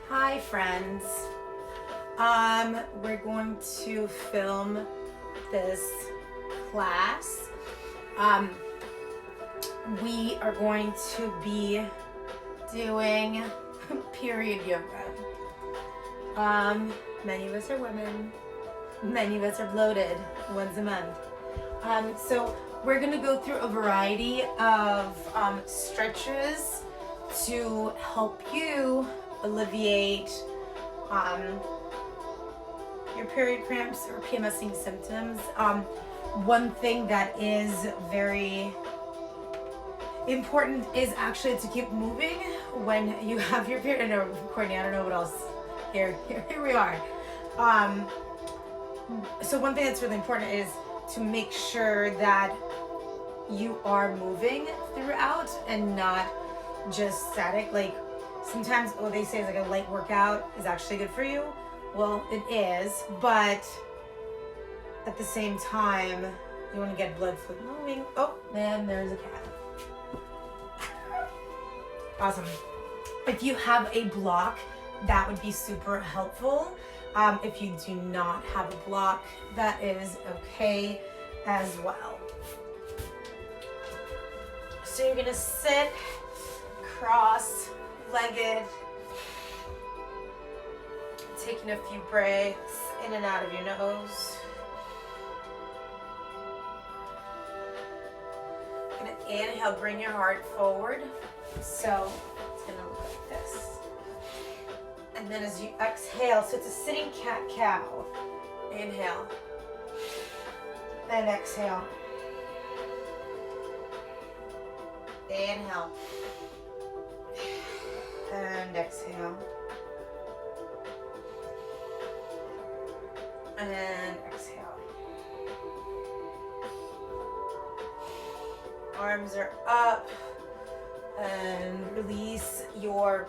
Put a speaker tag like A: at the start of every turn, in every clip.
A: Hi friends. We're going to film this class. We are going to be doing period yoga. Many of us are women. Many of us are bloated once a month. So we're gonna go through a variety of stretches to help you alleviate your period cramps or PMSing symptoms. One thing that is very important is actually to keep moving when you have your period. I know, Courtney, I don't know what else. Here we are. So one thing that's really important is to make sure that you are moving throughout and not just static. Like sometimes what they say is like a light workout is actually good for you. Well, it is, but at the same time, you want to get blood flow moving. Oh man, there's a cat. Awesome. If you have a block, that would be super helpful. If you do not have a block, that is okay as well. So you're gonna sit cross-legged, taking a few breaths in and out of your nose. Gonna inhale, bring your heart forward. So it's gonna look like this. And then as you exhale, so it's a sitting cat-cow. Inhale. And exhale. Inhale. And exhale. And exhale. Arms are up. And release your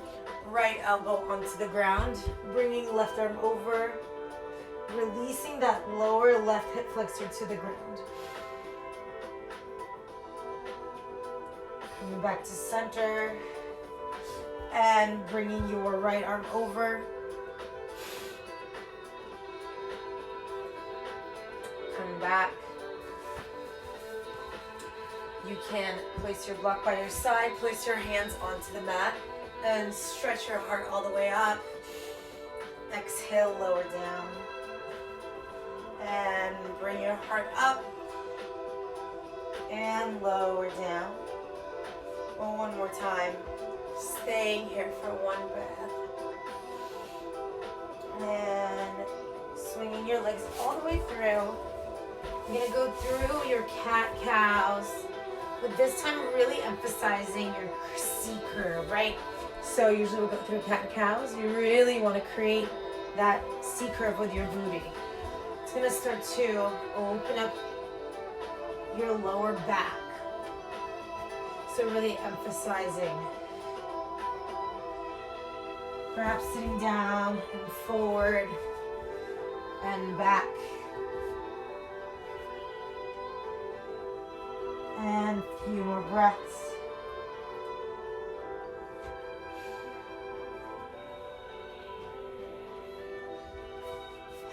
A: right elbow onto the ground. Bringing left arm over. Releasing that lower left hip flexor to the ground. Coming back to center. And bringing your right arm over. Coming back. You can place your block by your side, place your hands onto the mat, and stretch your heart all the way up. Exhale, lower down. And bring your heart up. And lower down. One more time. Staying here for one breath. And swinging your legs all the way through. You're gonna go through your cat-cows, but this time really emphasizing your C curve, right? So usually we'll go through cat-cows. You really wanna create that C curve with your booty. It's gonna start to open up your lower back. So really emphasizing. Perhaps sitting down and forward and back. And a few more breaths.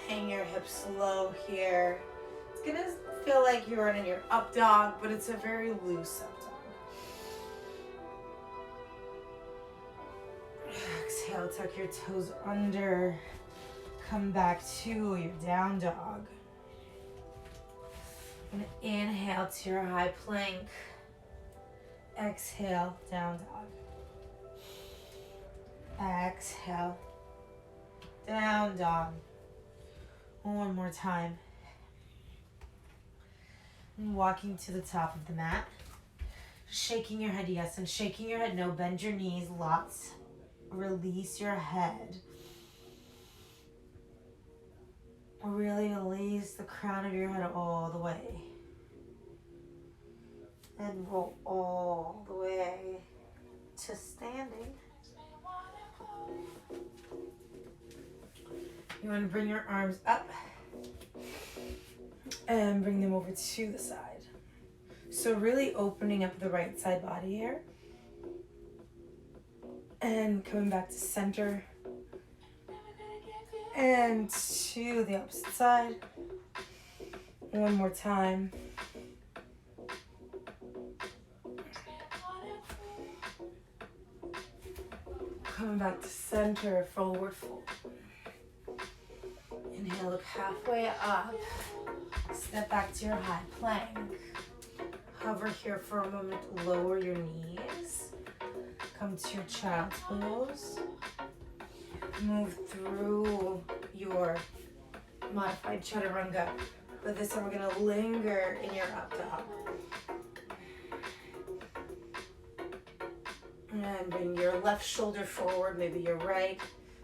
A: Hang your hips low here. It's gonna feel like you're in your up dog, but it's a very loose up dog. Exhale, tuck your toes under. Come back to your down dog. And inhale to your high plank. Exhale, down dog. Exhale, down dog. One more time. And walking to the top of the mat. Shaking your head yes and shaking your head no. Bend your knees lots. Release your head. Really release the crown of your head all the way. And roll all the way to standing. You want to bring your arms up and bring them over to the side. So really opening up the right side body here. And coming back to center. And to the opposite side. One more time. Coming back to center, forward fold. Inhale, look halfway up. Step back to your high plank. Hover here for a moment, lower your knees. Come to your child's pose. Move through your modified chaturanga. But this time we're gonna linger in your up dog. And bring your left shoulder forward, maybe your right.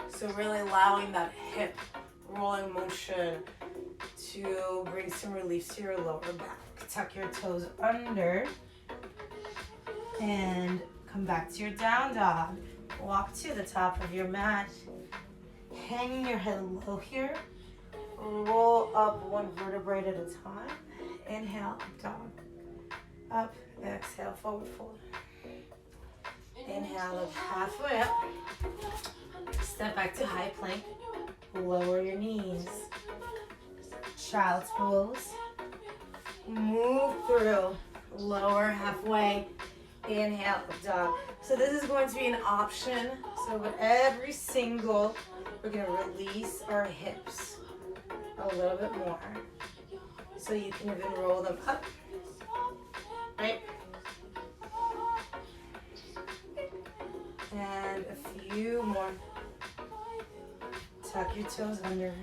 A: So really allowing that hip rolling motion to bring some relief to your lower back. Tuck your toes under and come back to your down dog. Walk to the top of your mat. Hanging your head low here. Roll up one vertebrae at a time. Inhale, up dog. Up, exhale, forward fold. Inhale, look halfway up. Step back to high plank. Lower your knees. Child's pose. Move through. Lower halfway. Inhale, up dog. So this is going to be an option. So with every single, we're going to release our hips a little bit more. So you can even roll them up. Right? And a few more. Tuck your toes under.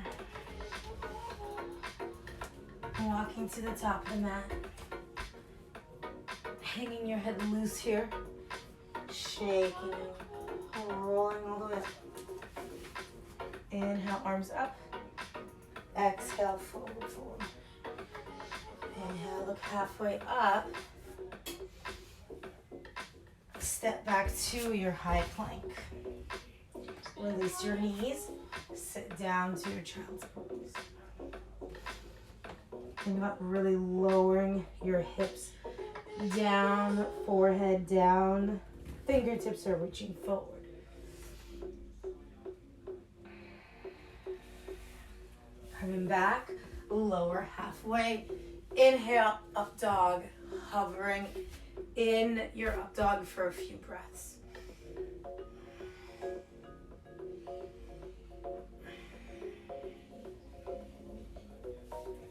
A: Walking to the top of the mat. Hanging your head loose here. Shaking. Rolling all the way up. Inhale, arms up. Exhale, forward fold. Inhale, look halfway up. Step back to your high plank. Release your knees. Sit down to your child's pose. Think about really lowering your hips down, forehead down. Fingertips are reaching forward. Coming back, lower halfway. Inhale, up dog, hovering in your up dog for a few breaths.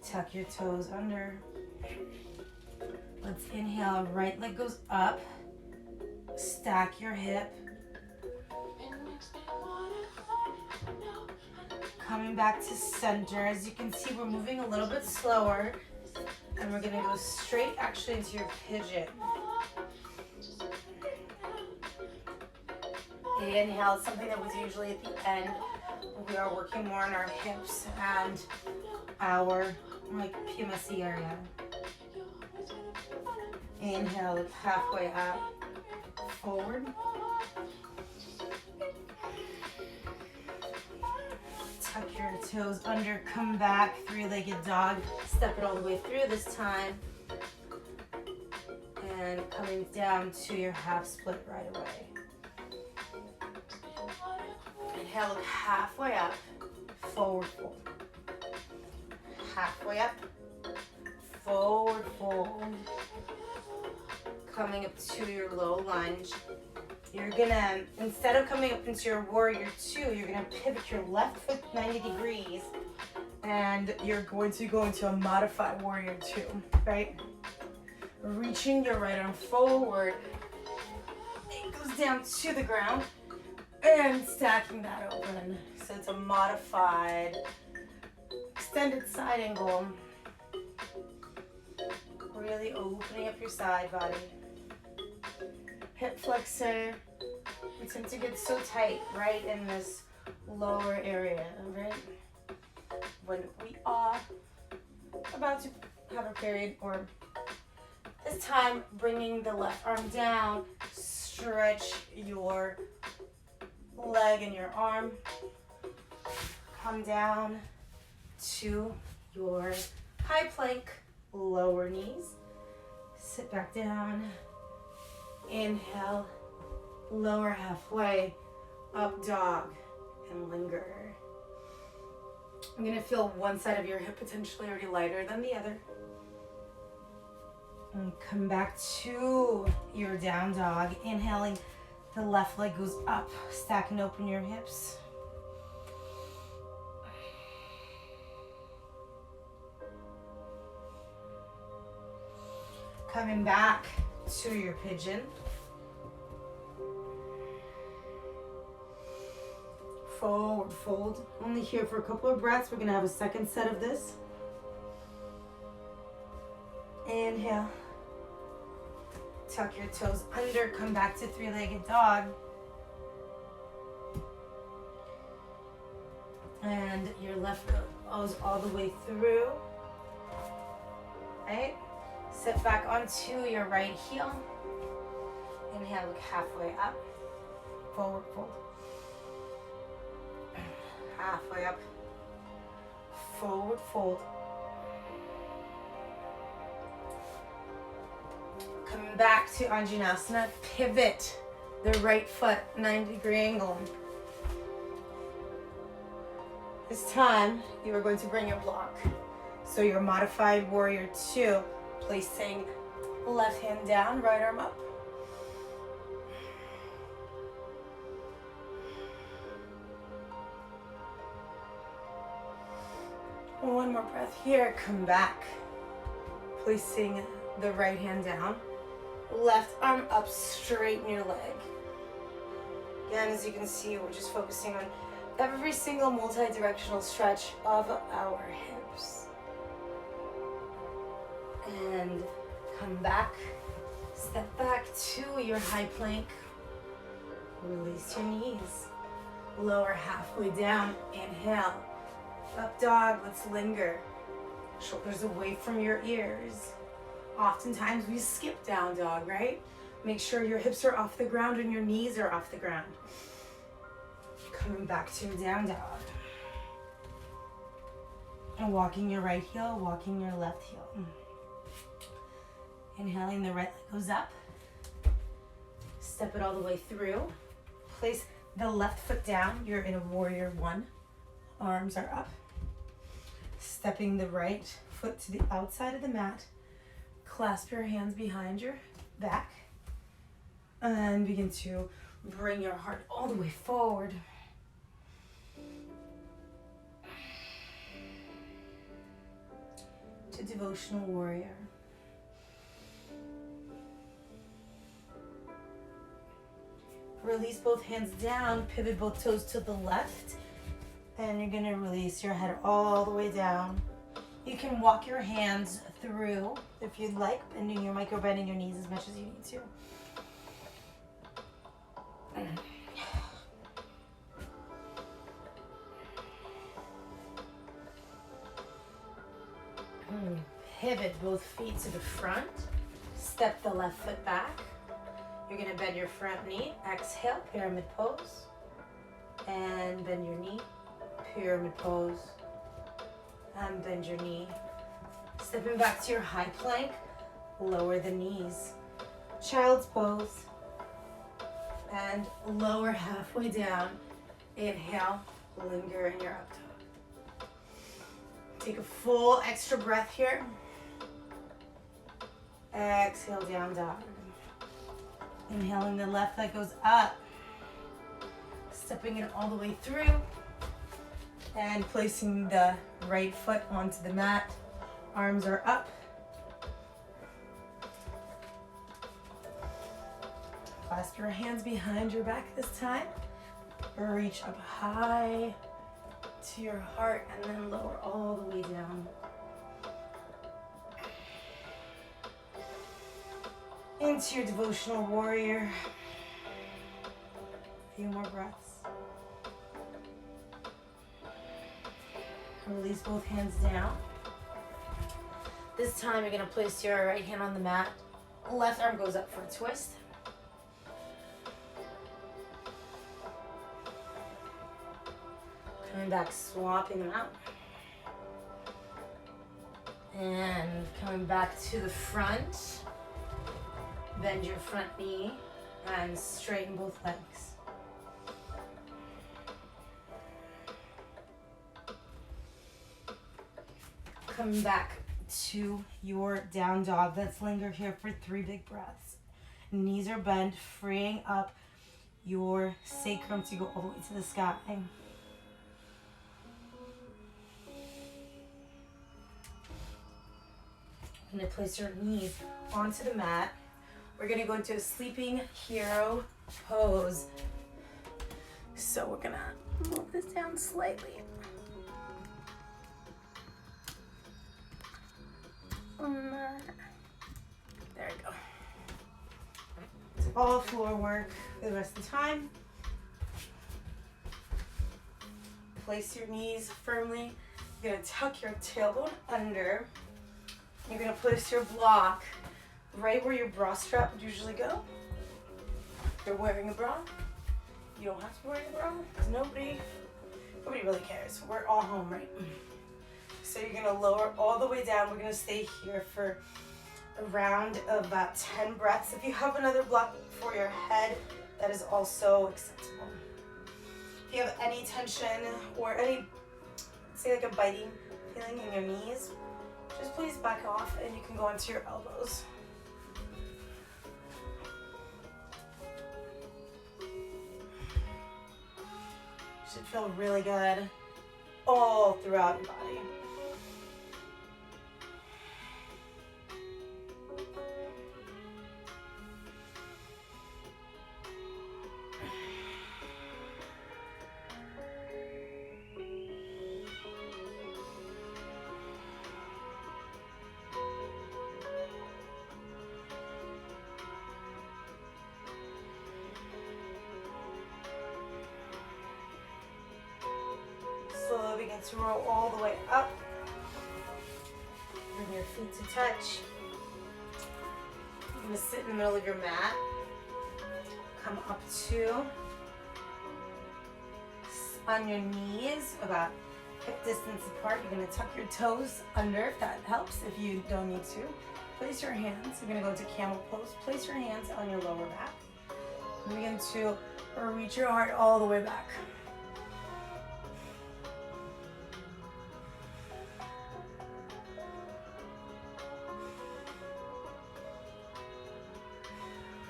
A: Tuck your toes under. Let's inhale, right leg goes up. Stack your hip. Coming back to center. As you can see, we're moving a little bit slower. And we're gonna go straight actually into your pigeon. Inhale, something that was usually at the end. We are working more on our hips and our PMS area. Inhale, look halfway up, forward. Tuck your toes under, come back, three-legged dog. Step it all the way through this time. And coming down to your half split right away. Inhale, look halfway up, forward fold. Halfway up, forward fold. Coming up to your low lunge. You're gonna, instead of coming up into your warrior two, you're gonna pivot your left foot 90 degrees and you're going to go into a modified warrior two, right? Reaching your right arm forward. It goes down to the ground and stacking that open. So it's a modified extended side angle. Really opening up your side body. Hip flexor. We tend to get so tight right in this lower area, right? When we are about to have a period, or this time bringing the left arm down, stretch your leg and your arm. Come down to your high plank, lower knees. Sit back down. Inhale, lower halfway, up dog, and linger. I'm gonna feel one side of your hip potentially already lighter than the other. And come back to your down dog. Inhaling, the left leg goes up, stack and open your hips. Coming back to your pigeon. Forward fold. Only here for a couple of breaths. We're gonna have a second set of this. Inhale. Tuck your toes under. Come back to three-legged dog. And your left goes all the way through. Right? Sit back onto your right heel. Inhale, look halfway up. Forward fold. Halfway up. Forward fold. Coming back to Anjanasana. Pivot the right foot, 90-degree angle. This time, you are going to bring your block. So your modified warrior 2, placing left hand down, right arm up. One more breath here, come back. Placing the right hand down, left arm up, straighten your leg. Again, as you can see, we're just focusing on every single multi-directional stretch of our hips. And come back, step back to your high plank. Release your knees. Lower halfway down, inhale. Up dog, let's linger. Shoulders away from your ears. Oftentimes we skip down dog, right? Make sure your hips are off the ground and your knees are off the ground. Coming back to down dog. And walking your right heel, walking your left heel. Inhaling, the right leg goes up. Step it all the way through. Place the left foot down. You're in a warrior 1. Arms are up. Stepping the right foot to the outside of the mat. Clasp your hands behind your back. And begin to bring your heart all the way forward. To devotional warrior. Release both hands down, pivot both toes to the left. And you're gonna release your head all the way down. You can walk your hands through if you'd like, bending your bending your knees as much as you need to. Pivot both feet to the front. Step the left foot back. You're gonna bend your front knee. Exhale, pyramid pose. And bend your knee. Pyramid pose. And bend your knee. Stepping back to your high plank. Lower the knees. Child's pose. And lower halfway down. Inhale, linger in your up dog. Take a full extra breath here. Exhale, down dog. Inhaling, the left leg goes up. Stepping it all the way through. And placing the right foot onto the mat. Arms are up. Clasp your hands behind your back this time. Reach up high to your heart and then lower all the way down. Into your devotional warrior. A few more breaths. Release both hands down. This time you're gonna place your right hand on the mat. Left arm goes up for a twist. Coming back, swapping them out. And coming back to the front. Bend your front knee and straighten both legs. Coming back to your down dog. Let's linger here for 3 big breaths. Knees are bent, freeing up your sacrum to go all the way to the sky. You're going to place your knees onto the mat. We're going to go into a sleeping hero pose. So we're going to move this down slightly. There we go. It's all floor work for the rest of the time. Place your knees firmly. You're going to tuck your tailbone under. You're going to place your block right where your bra strap would usually go. If you're wearing a bra, you don't have to be wearing a bra because nobody really cares. We're all home, right? So you're going to lower all the way down. We're going to stay here for a round of about 10 breaths. If you have another block for your head, that is also acceptable. If you have any tension or any, say like a biting feeling in your knees, just please back off and you can go into your elbows. Should feel really good all throughout your body. Slowly begin to roll all the way up. Bring your feet to touch. You're going to sit in the middle of your mat. Come up to on your knees, about hip distance apart. You're going to tuck your toes under if that helps. If you don't need to, place your hands. You're going to go into camel pose. Place your hands on your lower back. Begin to reach your heart all the way back.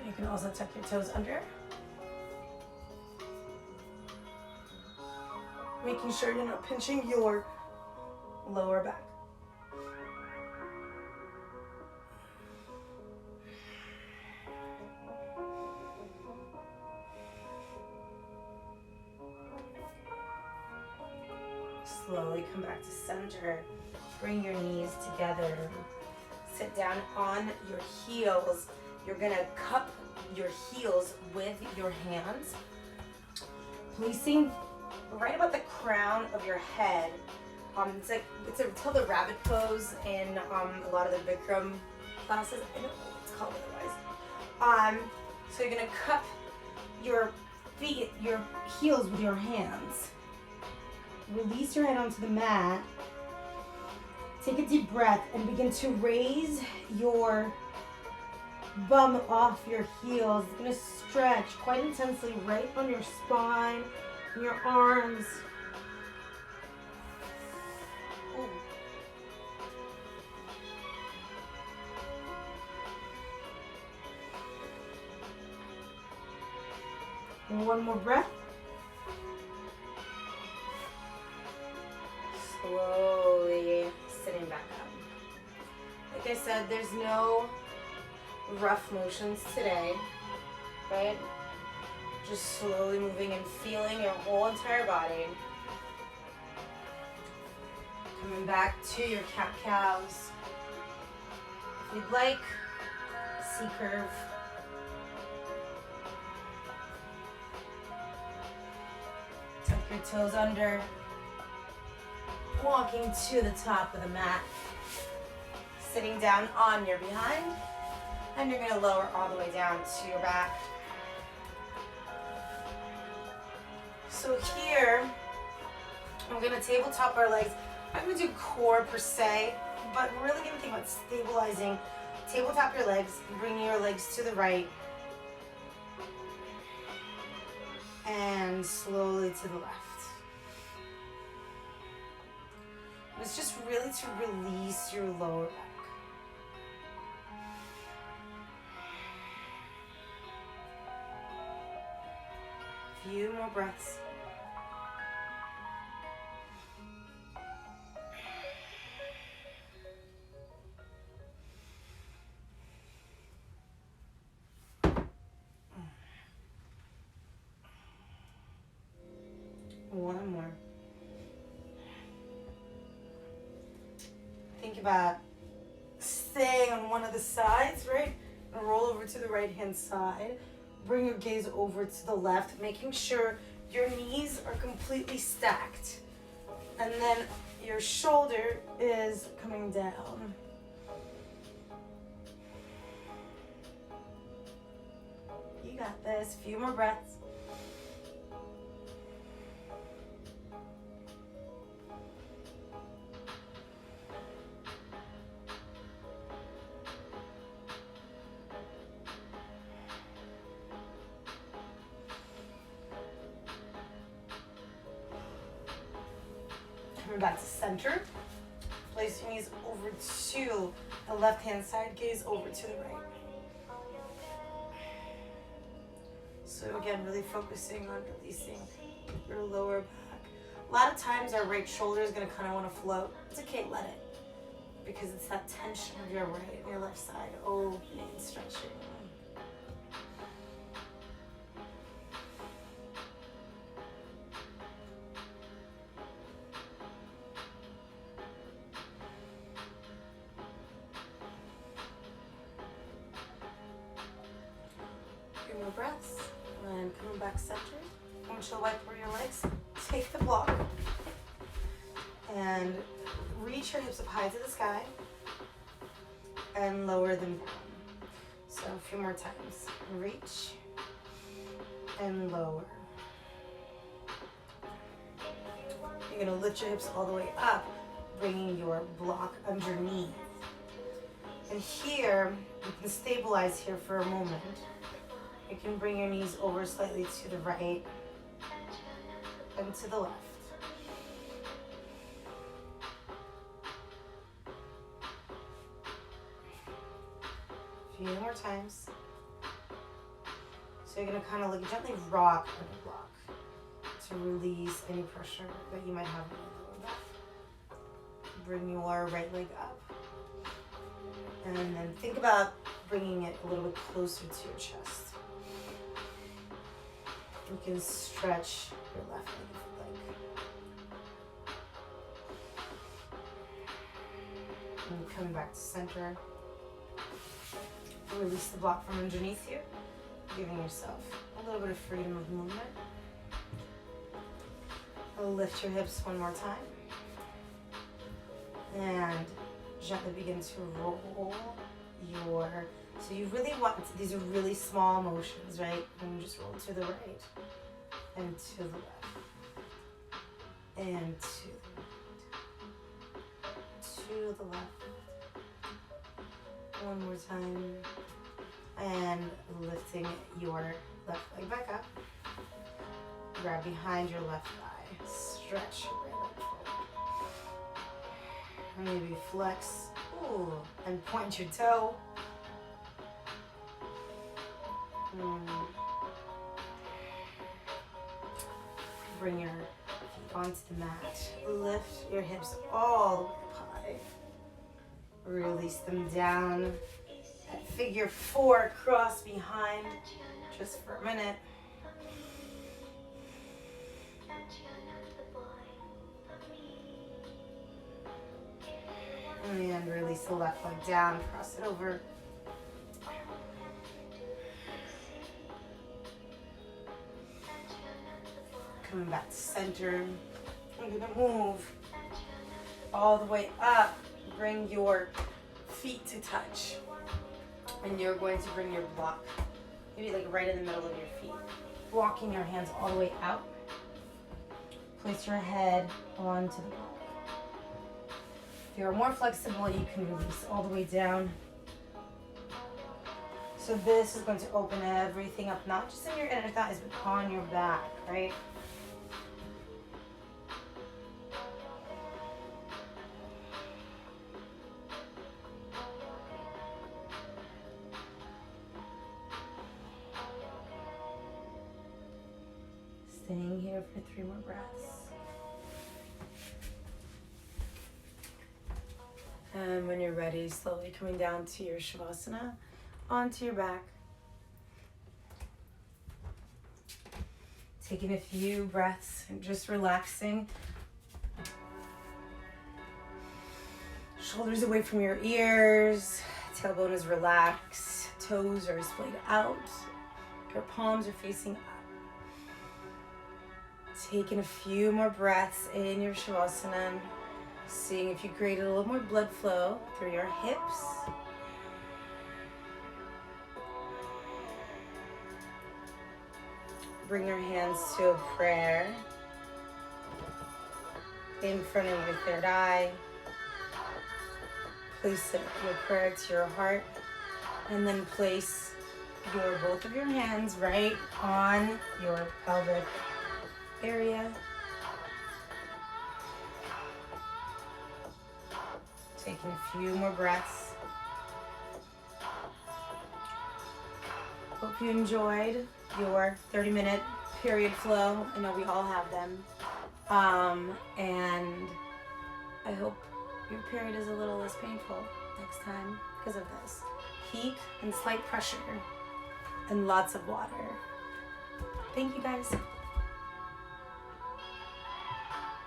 A: You can also tuck your toes under. Making sure you're not pinching your lower back. Slowly come back to center. Bring your knees together. Sit down on your heels. You're gonna cup your heels with your hands, placing right about the crown of your head. It's called the rabbit pose in a lot of the Bikram classes. I don't know what it's called otherwise. So you're gonna cup your feet, your heels with your hands. Release your head onto the mat. Take a deep breath and begin to raise your bum off your heels. It's going to stretch quite intensely right on your spine and your arms. And one more breath. Slowly sitting back up. Like I said, there's no rough motions today, right? Just slowly moving and feeling your whole entire body. Coming back to your cat-cows. If you'd like, C-curve. Tuck your toes under. Walking to the top of the mat. Sitting down on your behind. And you're going to lower all the way down to your back. So here, I'm going to tabletop our legs. I'm going to do core per se, but we're really going to think about stabilizing. Tabletop your legs, bring your legs to the right, and slowly to the left. It's just really to release your lower back. Few more breaths. One more. Think about staying on one of the sides, right? And roll over to the right-hand side. Bring your gaze over to the left, making sure your knees are completely stacked. And then your shoulder is coming down. You got this. A few more breaths. Coming back to center. Place your knees over to the left-hand side, gaze over to the right. So again, really focusing on releasing your lower back. A lot of times our right shoulder is going to kind of want to float. It's okay, let it. Because it's that tension of your right and your left side opening and stretching. Few more breaths. And coming back center. Windshield wiper your legs. Take the block. And reach your hips up high to the sky. And lower them down. So a few more times. Reach. And lower. You're going to lift your hips all the way up, bringing your block underneath. And here, you can stabilize here for a moment. You can bring your knees over slightly to the right and to the left. A few more times. So you're going to kind of like gently rock the block to release any pressure that you might have in your lower back. Bring your right leg up. And then think about bringing it a little bit closer to your chest. You can stretch your left leg if you like. And coming back to center. Release the block from underneath you, giving yourself a little bit of freedom of movement. Lift your hips one more time. And gently begin to roll your, so you really want, these are really small motions, right? And just roll to the right and to the left and to the left. One more time. And lifting your left leg back up. Grab behind your left thigh. Stretch your right leg forward. Maybe flex. Ooh, and point your toe. Bring your feet onto the mat. Lift your hips all the way up high. Release them down at figure four, cross behind, just for a minute. And release the left leg down, cross it over. Coming back to center. I'm gonna move all the way up. Bring your feet to touch. And you're going to bring your block, maybe like right in the middle of your feet. Walking your hands all the way out. Place your head onto the block. If you're more flexible, you can release all the way down. So this is going to open everything up, not just in your inner thighs, but on your back, right? Staying here for 3 more breaths. And when you're ready, slowly coming down to your Shavasana, onto your back. Taking a few breaths and just relaxing. Shoulders away from your ears. Tailbone is relaxed. Toes are splayed out. Your palms are facing up. Taking a few more breaths in your Shavasana. Seeing if you create a little more blood flow through your hips. Bring your hands to a prayer in front of your third eye. Place your prayer to your heart, and then place both of your hands right on your pelvic area. Taking a few more breaths. Hope you enjoyed your 30-minute period flow. I know we all have them. And I hope your period is a little less painful next time because of this. Heat and slight pressure and lots of water. Thank you guys.